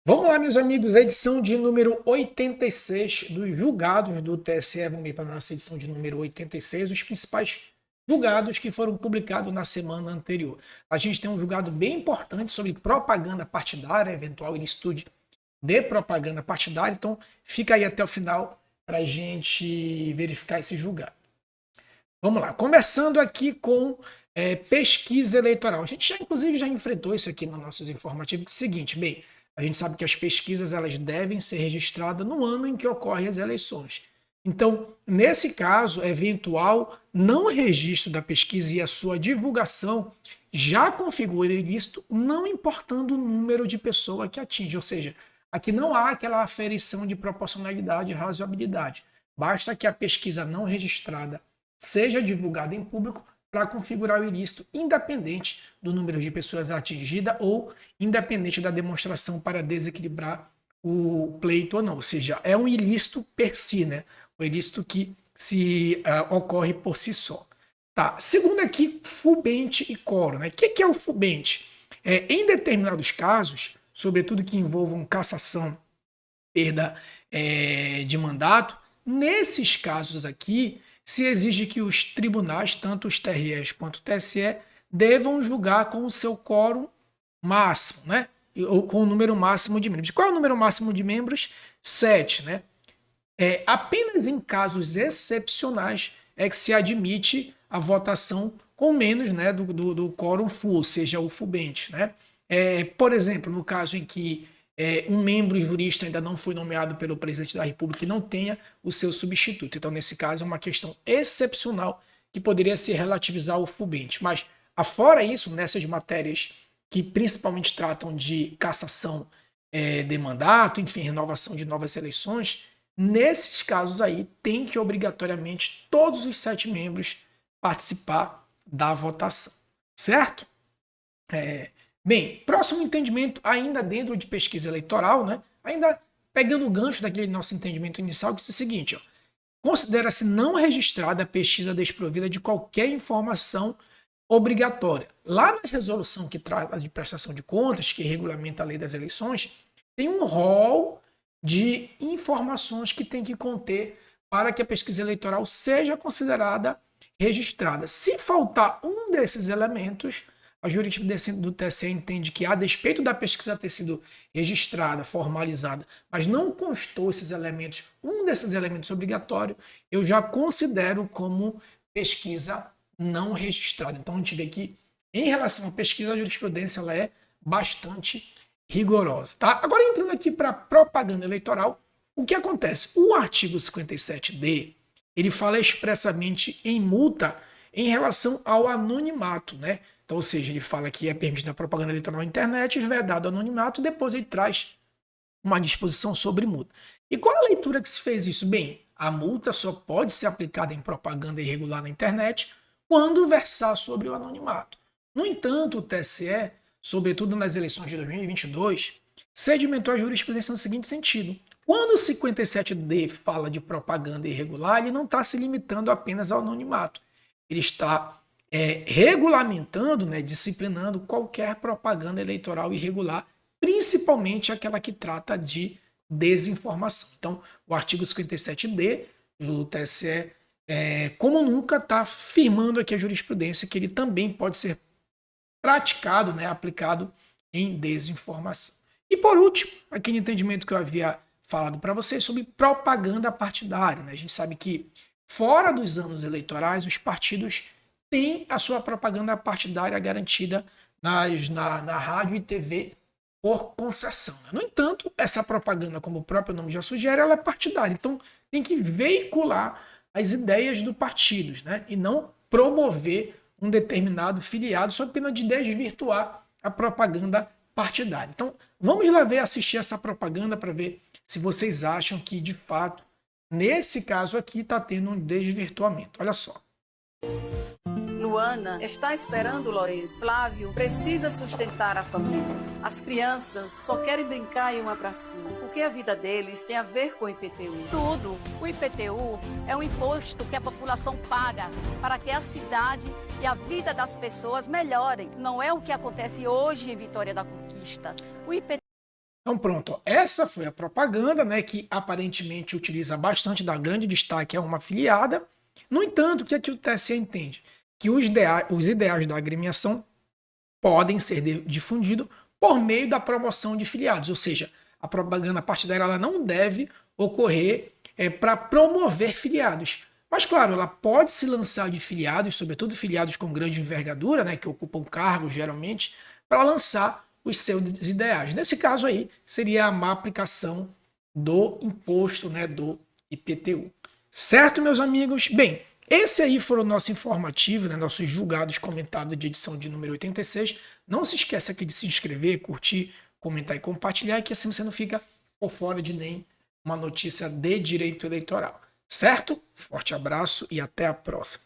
Vamos lá, meus amigos, a edição de número 86 dos julgados do TSE. Vamos ir para a nossa edição de número 86, os principais julgados que foram publicados na semana anterior. A gente tem um julgado bem importante sobre propaganda partidária, eventual ilicitude de propaganda partidária, então fica aí até o final para a gente verificar esse julgado. Vamos lá, começando aqui com pesquisa eleitoral. A gente inclusive, já enfrentou isso aqui no nossos informativos, que é o seguinte, bem, a gente sabe que as pesquisas elas devem ser registradas no ano em que ocorrem as eleições. Então, nesse caso, eventual não registro da pesquisa e a sua divulgação já configura ilícito, não importando o número de pessoas que atinge. Ou seja, aqui não há aquela aferição de proporcionalidade e razoabilidade. Basta que a pesquisa não registrada seja divulgada em público para configurar o ilícito, independente do número de pessoas atingidas ou independente da demonstração para desequilibrar o pleito ou não. Ou seja, é um ilícito per si, né? O ilícito que se ocorre por si só. Tá. Segundo aqui, fubente e quórum. Né? O que é o fubente? Em determinados casos, sobretudo que envolvam cassação, perda de mandato, nesses casos aqui, se exige que os tribunais, tanto os TREs quanto o TSE, devam julgar com o seu quórum máximo, né? Ou com o número máximo de membros. Qual é o número máximo de membros? 7, né? Apenas em casos excepcionais é que se admite a votação com menos, né, do quórum full, ou seja, o fubente, né? Por exemplo, no caso em que um membro jurista ainda não foi nomeado pelo presidente da República e não tenha o seu substituto. Então, nesse caso, é uma questão excepcional que poderia se relativizar ao fubente. Mas, afora isso, nessas matérias que principalmente tratam de cassação de mandato, enfim, renovação de novas eleições, nesses casos aí tem que obrigatoriamente todos os 7 membros participar da votação, certo? Bem, próximo entendimento, ainda dentro de pesquisa eleitoral, né? Ainda pegando o gancho daquele nosso entendimento inicial, que é o seguinte: considera-se não registrada a pesquisa desprovida de qualquer informação obrigatória. Lá na resolução que trata de prestação de contas, que regulamenta a lei das eleições, tem um rol de informações que tem que conter para que a pesquisa eleitoral seja considerada registrada. Se faltar um desses elementos, a jurisprudência do TSE entende que, a despeito da pesquisa ter sido registrada, formalizada, mas não constou esses elementos, um desses elementos obrigatório, eu já considero como pesquisa não registrada. Então, a gente vê que, em relação à pesquisa, a jurisprudência ela é bastante rigorosa. Tá? Agora, entrando aqui para a propaganda eleitoral, o que acontece? O artigo 57D, ele fala expressamente em multa em relação ao anonimato, né? Então, ou seja, ele fala que é permitida a propaganda eleitoral na internet, vedado o anonimato, depois ele traz uma disposição sobre multa. E qual a leitura que se fez isso? Bem, a multa só pode ser aplicada em propaganda irregular na internet quando versar sobre o anonimato. No entanto, o TSE, sobretudo nas eleições de 2022, sedimentou a jurisprudência no seguinte sentido: quando o 57D fala de propaganda irregular, ele não está se limitando apenas ao anonimato. Ele está regulamentando, né, disciplinando qualquer propaganda eleitoral irregular, principalmente aquela que trata de desinformação. Então, o artigo 57D do TSE, como nunca, está firmando aqui a jurisprudência que ele também pode ser praticado, né, aplicado em desinformação. E por último, aquele entendimento que eu havia falado para vocês sobre propaganda partidária. Né? A gente sabe que, fora dos anos eleitorais, os partidos têm a sua propaganda partidária garantida na rádio e TV por concessão. Né? No entanto, essa propaganda, como o próprio nome já sugere, ela é partidária. Então, tem que veicular as ideias do partidos, né? E não promover um determinado filiado sob pena de desvirtuar a propaganda partidária. Então, vamos lá assistir essa propaganda para ver se vocês acham que, de fato, nesse caso aqui está tendo um desvirtuamento. Olha só. Luana está esperando Lourenço. Flávio precisa sustentar a família. As crianças só querem brincar em um abracinho. Porque a vida deles tem a ver com o IPTU. Tudo. O IPTU é um imposto que a população paga para que a cidade e a vida das pessoas melhorem. Não é o que acontece hoje em Vitória da Conquista. O IPTU Então pronto, ó, essa foi a propaganda, né, que aparentemente utiliza bastante, dá grande destaque a uma afiliada. No entanto, o que o TSE entende? Que os ideais da agremiação podem ser difundidos por meio da promoção de filiados, ou seja, a propaganda partidária ela não deve ocorrer para promover filiados. Mas, claro, ela pode se lançar de filiados, sobretudo filiados com grande envergadura, né, que ocupam cargos geralmente, para lançar os seus ideais. Nesse caso aí, seria a má aplicação do imposto, né, do IPTU. Certo, meus amigos? Bem, esse aí foi o nosso informativo, né, nossos julgados comentados de edição de número 86. Não se esqueça aqui de se inscrever, curtir, comentar e compartilhar, que assim você não fica por fora de nem uma notícia de direito eleitoral. Certo? Forte abraço e até a próxima.